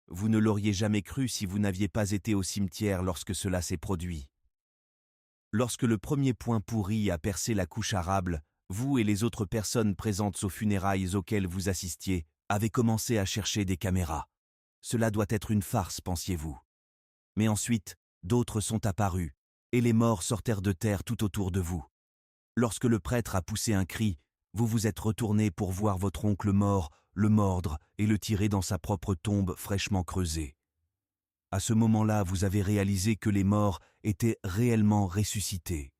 Vous ne l'auriez jamais cru si vous n'aviez pas été au cimetière lorsque cela s'est produit. Lorsque le premier point pourri a percé la couche arable, vous et les autres personnes présentes aux funérailles auxquelles vous assistiez avez commencé à chercher des caméras. Cela doit être une farce, pensiez-vous. Mais ensuite, d'autres sont apparus, et les morts sortirent de terre tout autour de vous. Lorsque le prêtre a poussé un cri, vous vous êtes retourné pour voir votre oncle mort, le mordre et le tirer dans sa propre tombe fraîchement creusée. À ce moment-là, vous avez réalisé que les morts étaient réellement ressuscités.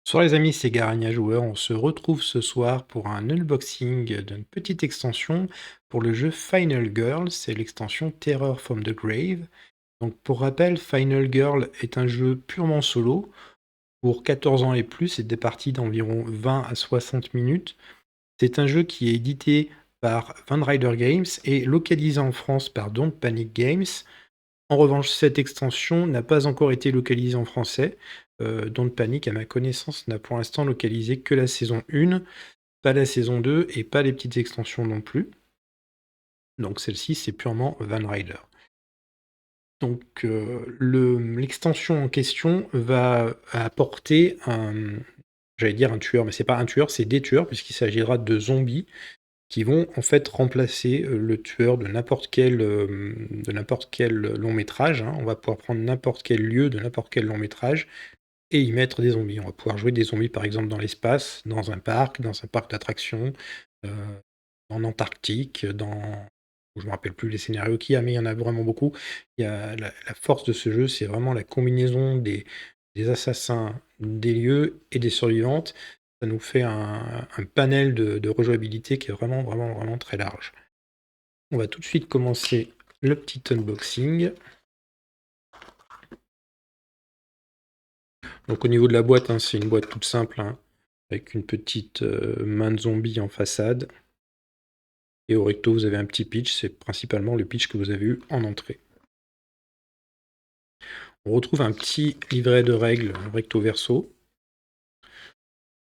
Bonsoir les amis, c'est Garagna Joueur. On se retrouve ce soir pour un unboxing d'une petite extension pour le jeu Final Girl. C'est l'extension Terror from the Grave. Donc pour rappel, Final Girl est un jeu purement solo pour 14 ans et plus et des parties d'environ 20 à 60 minutes. C'est un jeu qui est édité par Van Ryder Games et localisé en France par Don't Panic Games. En revanche, cette extension n'a pas encore été localisée en français. Don't Panic, à ma connaissance, n'a pour l'instant localisé que la saison 1, pas la saison 2 et pas les petites extensions non plus. Donc celle-ci, c'est purement Van Ryder. Donc l'extension en question va apporter j'allais dire un tueur, mais c'est pas un tueur, c'est des tueurs, puisqu'il s'agira de zombies qui vont en fait remplacer le tueur de n'importe quel long métrage, hein. On va pouvoir prendre n'importe quel lieu de n'importe quel long métrage et y mettre des zombies. On va pouvoir jouer des zombies par exemple dans l'espace, dans un parc d'attractions, euh, en Antarctique, je me rappelle plus les scénarios qu'il y a, mais il y en a vraiment beaucoup. Il y a la force de ce jeu, c'est vraiment la combinaison des assassins, des lieux et des survivantes. Ça nous fait un panel de rejouabilité qui est vraiment, vraiment, vraiment très large. On va tout de suite commencer le petit unboxing. Donc au niveau de la boîte, hein, c'est une boîte toute simple, hein, avec une petite main de zombie en façade. Et au recto, vous avez un petit pitch, c'est principalement le pitch que vous avez eu en entrée. On retrouve un petit livret de règles recto verso.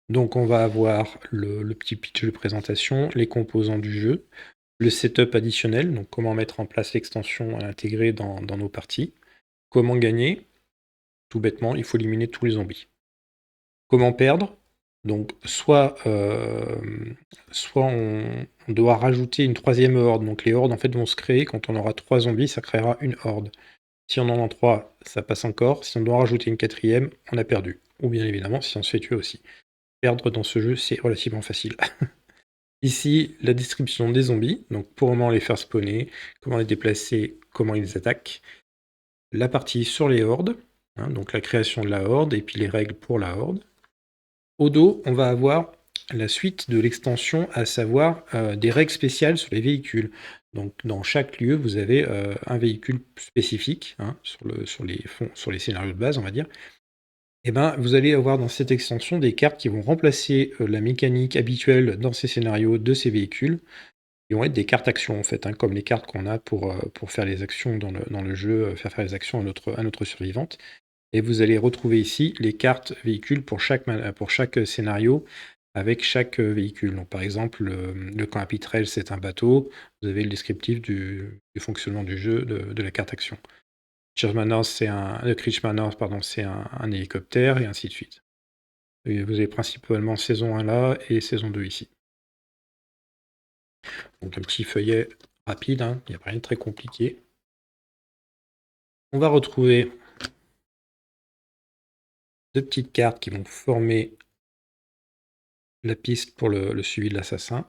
Donc on va avoir le petit pitch de présentation, les composants du jeu, le setup additionnel, donc comment mettre en place l'extension à intégrer dans nos parties, comment gagner, tout bêtement, il faut éliminer tous les zombies. Comment perdre, donc soit on doit rajouter une troisième horde, donc les hordes en fait vont se créer, quand on aura 3 zombies, ça créera une horde. Si on en a 3, ça passe encore, si on doit en rajouter une quatrième, on a perdu. Ou bien évidemment, si on se fait tuer aussi. Perdre dans ce jeu, c'est relativement facile. Ici, la description des zombies, donc pour comment les faire spawner, comment les déplacer, comment ils les attaquent. La partie sur les hordes, hein, donc la création de la horde et puis les règles pour la horde. Au dos, on va avoir la suite de l'extension, à savoir des règles spéciales sur les véhicules. Donc dans chaque lieu, vous avez un véhicule spécifique, hein, sur les scénarios de base, on va dire. Et ben, vous allez avoir dans cette extension des cartes qui vont remplacer la mécanique habituelle dans ces scénarios de ces véhicules. Ils vont être des cartes actions en fait, hein, comme les cartes qu'on a pour faire les actions dans le jeu, faire les actions à notre survivante. Et vous allez retrouver ici les cartes véhicules pour chaque scénario, avec chaque véhicule. Donc par exemple, le camp Apitrel, c'est un bateau. Vous avez le descriptif du fonctionnement du jeu, de la carte action. Le Creech Manor, pardon, c'est un hélicoptère, et ainsi de suite. Et vous avez principalement saison 1 là, et saison 2 ici. Donc un petit feuillet rapide, hein, il n'y a rien de très compliqué. On va retrouver 2 petites cartes qui vont former la piste pour le suivi de l'assassin.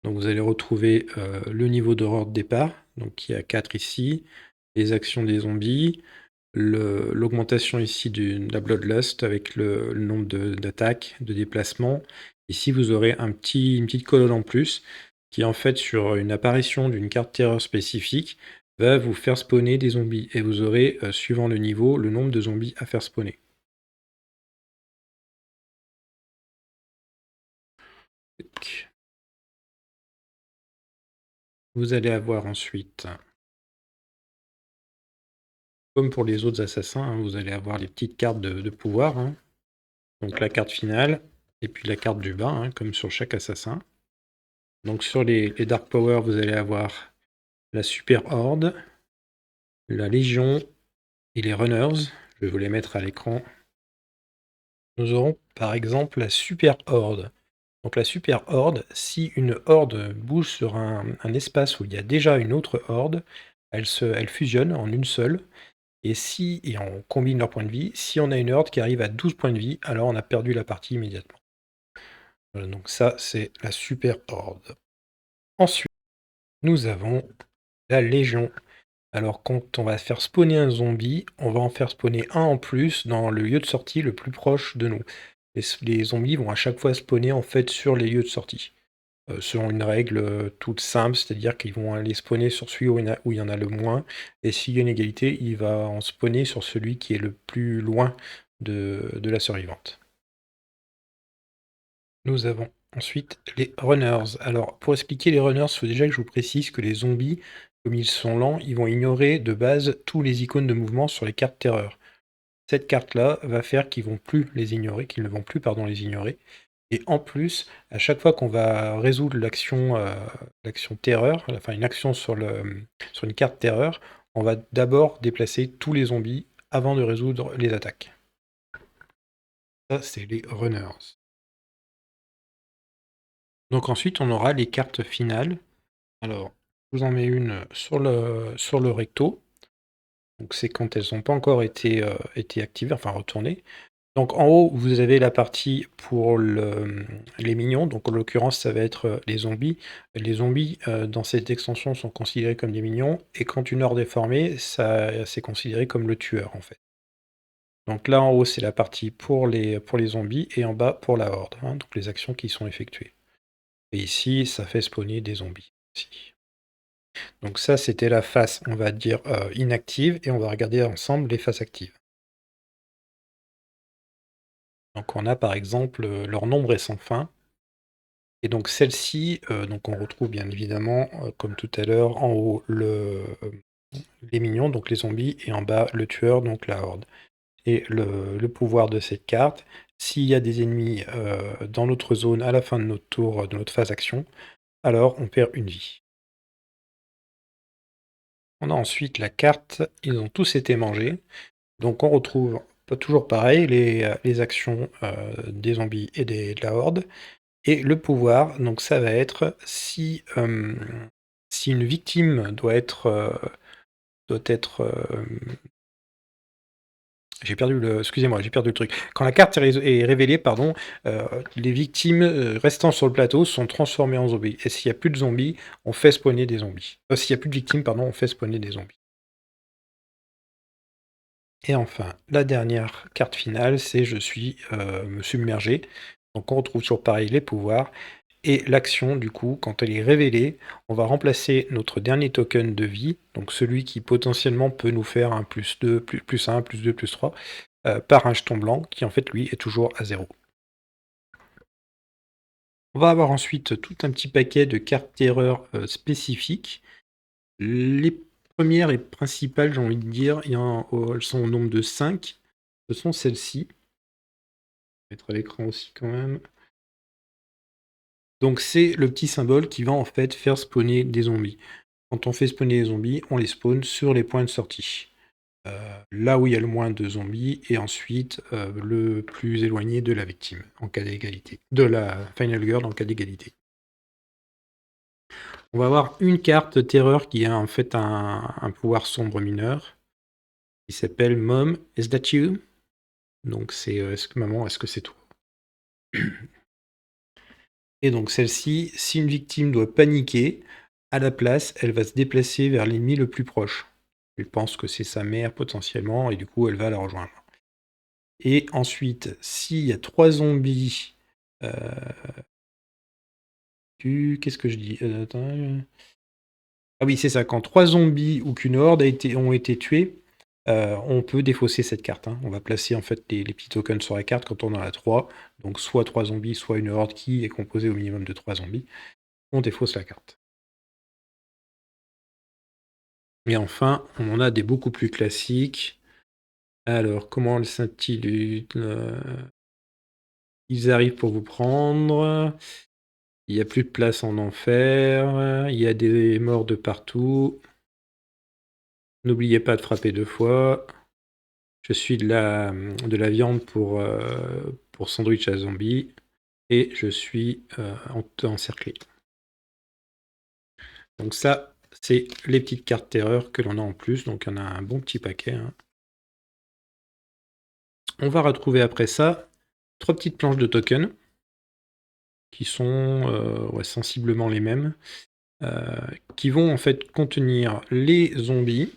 Donc vous allez retrouver le niveau d'horreur de départ, donc il y a 4 ici, les actions des zombies, l'augmentation ici de la Bloodlust avec le nombre d'attaques, de déplacements. Ici vous aurez une petite colonne en plus qui en fait sur une apparition d'une carte terreur spécifique va vous faire spawner des zombies et vous aurez, suivant le niveau, le nombre de zombies à faire spawner. Tac. Vous allez avoir ensuite, comme pour les autres assassins, hein, vous allez avoir les petites cartes de pouvoir, hein. Donc la carte finale, et puis la carte du bas, hein, comme sur chaque assassin. Donc sur les Dark Power, vous allez avoir la Super Horde, la Légion et les Runners. Je vais vous les mettre à l'écran. Nous aurons par exemple la Super Horde. Donc la Super Horde, si une horde bouge sur un espace où il y a déjà une autre horde, elle fusionne en une seule. Et on combine leurs points de vie. Si on a une horde qui arrive à 12 points de vie, alors on a perdu la partie immédiatement. Voilà, donc ça, c'est la Super Horde. Ensuite, nous avons la Légion. Alors quand on va faire spawner un zombie, on va en faire spawner un en plus dans le lieu de sortie le plus proche de nous. Les zombies vont à chaque fois spawner en fait sur les lieux de sortie. Selon une règle toute simple, c'est-à-dire qu'ils vont aller spawner sur celui où il y en a le moins, et s'il y a une égalité, il va en spawner sur celui qui est le plus loin de la survivante. Nous avons ensuite les runners. Alors, pour expliquer les runners, il faut déjà que je vous précise que les zombies, comme ils sont lents, ils vont ignorer de base tous les icônes de mouvement sur les cartes terreur. Cette carte-là va faire qu'ils vont plus les ignorer, qu'ils ne vont plus les ignorer. Et en plus, à chaque fois qu'on va résoudre l'action terreur, enfin une action sur une carte terreur, on va d'abord déplacer tous les zombies avant de résoudre les attaques. Ça, c'est les runners. Donc ensuite, on aura les cartes finales. Alors, je vous en mets une sur le recto. Donc c'est quand elles n'ont pas encore été activées, enfin retournées. Donc en haut, vous avez la partie pour les minions, donc en l'occurrence ça va être les zombies. Les zombies dans cette extension sont considérés comme des minions, et quand une horde est formée, c'est considéré comme le tueur en fait. Donc là en haut c'est la partie pour les zombies, et en bas pour la horde, hein, donc les actions qui sont effectuées. Et ici ça fait spawner des zombies aussi. Donc ça c'était la face, on va dire, inactive, et on va regarder ensemble les faces actives. Donc on a par exemple leur nombre est sans fin. Et donc celle-ci, donc on retrouve bien évidemment, comme tout à l'heure, en haut les minions, donc les zombies, et en bas le tueur, donc la horde. Et le pouvoir de cette carte, s'il y a des ennemis dans notre zone à la fin de notre tour, de notre phase action, alors on perd une vie. On a ensuite la carte, ils ont tous été mangés. Donc on retrouve, pas toujours pareil, les actions des zombies et de la horde. Et le pouvoir, donc ça va être si une victime doit être, excusez-moi, j'ai perdu le truc. Quand la carte est révélée, pardon, les victimes restant sur le plateau sont transformées en zombies. Et s'il n'y a plus de zombies, on fait spawner des zombies. S'il n'y a plus de victimes, pardon, on fait spawner des zombies. Et enfin, la dernière carte finale, c'est je suis me submerger. Donc on retrouve toujours pareil les pouvoirs. Et l'action, du coup, quand elle est révélée, on va remplacer notre dernier token de vie, donc celui qui potentiellement peut nous faire un +2, +1, +2, +3, par un jeton blanc, qui en fait, lui, est toujours à 0. On va avoir ensuite tout un petit paquet de cartes terreur spécifiques. Les premières et principales, j'ai envie de dire, elles sont au nombre de 5. Ce sont celles-ci. Je vais mettre à l'écran aussi quand même. Donc c'est le petit symbole qui va en fait faire spawner des zombies. Quand on fait spawner les zombies, on les spawn sur les points de sortie. Là où il y a le moins de zombies, et ensuite le plus éloigné de la victime, en cas d'égalité. De la Final Girl en cas d'égalité. On va avoir une carte terreur qui a en fait un pouvoir sombre mineur, qui s'appelle Mom, is that you? Donc c'est maman, est-ce que c'est toi? Et donc celle-ci, si une victime doit paniquer, à la place, elle va se déplacer vers l'ennemi le plus proche. Elle pense que c'est sa mère potentiellement, et du coup elle va la rejoindre. Et ensuite, s'il y a 3 zombies, qu'est-ce que je dis? Ah oui, c'est ça, quand 3 zombies ou qu'une horde ont été tués, on peut défausser cette carte, hein. On va placer en fait les petits tokens sur la carte quand on en a 3, donc soit 3 zombies, soit une horde qui est composée au minimum de 3 zombies. On défausse la carte. Et enfin, on en a des beaucoup plus classiques. Alors, comment elles s'intitulent? Ils arrivent pour vous prendre. Il n'y a plus de place en enfer. Il y a des morts de partout. N'oubliez pas de frapper 2 fois. Je suis de la viande pour sandwich à zombie. Et je suis encerclé. Donc ça, c'est les petites cartes terreur que l'on a en plus. Donc on a un bon petit paquet. Hein. On va retrouver après ça 3 petites planches de tokens qui sont sensiblement les mêmes, qui vont en fait contenir les zombies,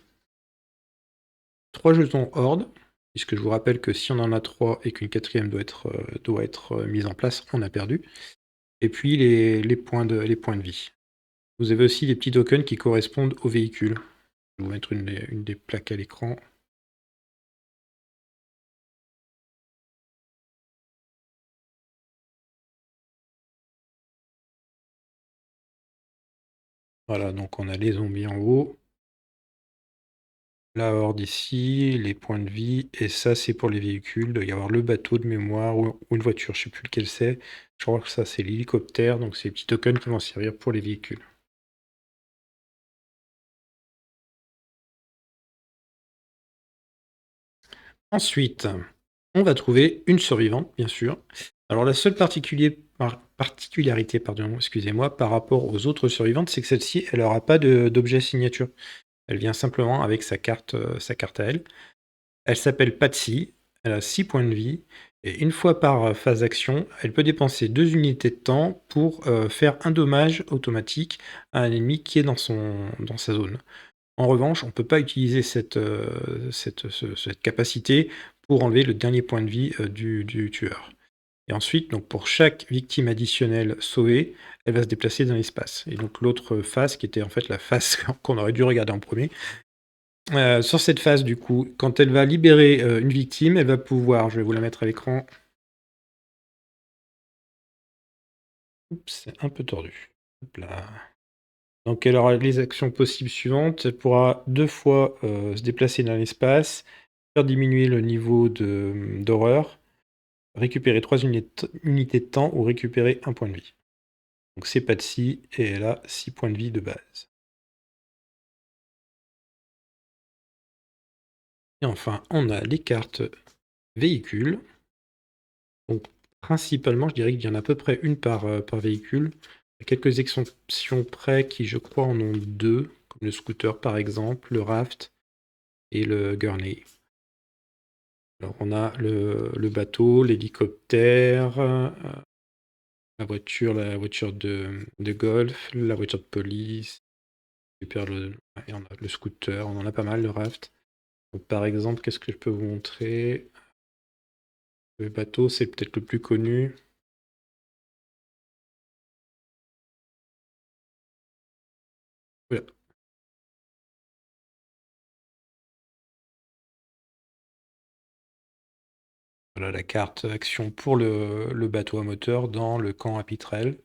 3 jetons horde, puisque je vous rappelle que si on en a 3 et qu'une quatrième doit être mise en place, on a perdu, et puis les points de vie. Vous avez aussi les petits tokens qui correspondent aux véhicules. Je vais vous mettre une des plaques à l'écran. Voilà, donc on a les zombies en haut, la horde ici, les points de vie, et ça c'est pour les véhicules. Il doit y avoir le bateau de mémoire ou une voiture, je ne sais plus lequel c'est. Je crois que ça c'est l'hélicoptère, donc c'est les petits tokens qui vont servir pour les véhicules. Ensuite, on va trouver une survivante, bien sûr. Alors la seule particularité, excusez-moi, par rapport aux autres survivantes, c'est que celle-ci, elle n'aura pas d'objet signature. Elle vient simplement avec sa carte à elle. Elle s'appelle Patsy, elle a 6 points de vie, et une fois par phase d'action, elle peut dépenser 2 unités de temps pour faire un dommage automatique à un ennemi qui est dans sa zone. En revanche, on ne peut pas utiliser cette capacité pour enlever le dernier point de vie du tueur. Et ensuite, donc pour chaque victime additionnelle sauvée, elle va se déplacer dans l'espace. Et donc l'autre phase, qui était en fait la phase qu'on aurait dû regarder en premier, sur cette phase, du coup, quand elle va libérer une victime, elle va pouvoir, je vais vous la mettre à l'écran. Oups, c'est un peu tordu. Hop là. Donc elle aura les actions possibles suivantes. Elle pourra 2 fois se déplacer dans l'espace, faire diminuer le niveau d'horreur, récupérer 3 unités de temps ou récupérer 1 point de vie. Donc c'est Patsy et elle a 6 points de vie de base. Et enfin, on a les cartes véhicules. Donc principalement, je dirais qu'il y en a à peu près une par véhicule. Il y a quelques exceptions près qui, je crois, en ont 2, comme le scooter par exemple, le raft et le gurney. Alors on a le bateau, l'hélicoptère, la voiture de golf, la voiture de police, et on a le scooter, on en a pas mal, le raft. Donc, par exemple, qu'est-ce que je peux vous montrer? Le bateau, c'est peut-être le plus connu. Voilà. Voilà la carte action pour le bateau à moteur dans le camp à Pitrel.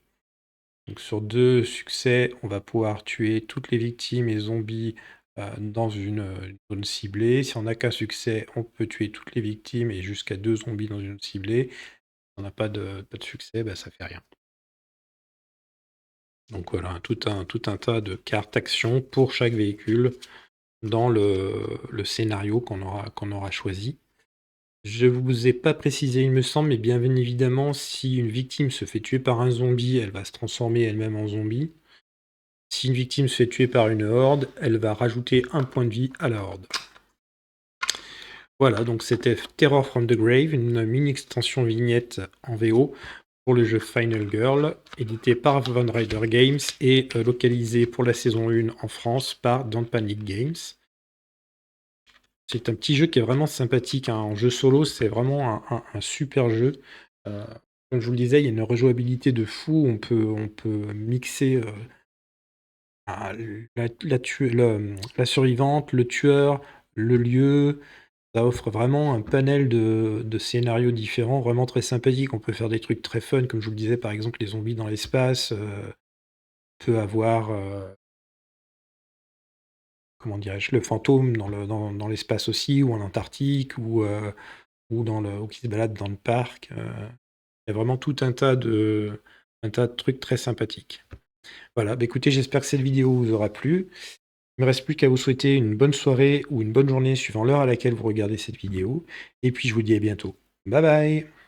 Donc sur 2 succès, on va pouvoir tuer toutes les victimes et zombies dans une zone ciblée. Si on n'a qu'un succès, on peut tuer toutes les victimes et jusqu'à 2 zombies dans une zone ciblée. Si on n'a pas de succès, ça fait rien. Donc voilà, tout un tas de cartes action pour chaque véhicule dans le scénario qu'on aura choisi. Je vous ai pas précisé, il me semble, mais bien évidemment, si une victime se fait tuer par un zombie, elle va se transformer elle-même en zombie. Si une victime se fait tuer par une horde, elle va rajouter 1 point de vie à la horde. Voilà, donc c'était Terror from the Grave, une mini-extension vignette en VO pour le jeu Final Girl, édité par Von Rider Games et localisé pour la saison 1 en France par Don't Panic Games. C'est un petit jeu qui est vraiment sympathique, hein. En jeu solo, c'est vraiment un super jeu. Comme je vous le disais, il y a une rejouabilité de fou. On peut mixer la survivante, le tueur, le lieu. Ça offre vraiment un panel de scénarios différents, vraiment très sympathiques. On peut faire des trucs très fun, comme je vous le disais, par exemple, les zombies dans l'espace. On peut avoir, comment dirais-je, le fantôme dans l'espace aussi, ou en Antarctique, ou qui se balade dans le parc. Il y a vraiment tout un tas un tas de trucs très sympathiques. Voilà, bah écoutez, j'espère que cette vidéo vous aura plu. Il ne me reste plus qu'à vous souhaiter une bonne soirée ou une bonne journée suivant l'heure à laquelle vous regardez cette vidéo. Et puis je vous dis à bientôt. Bye bye!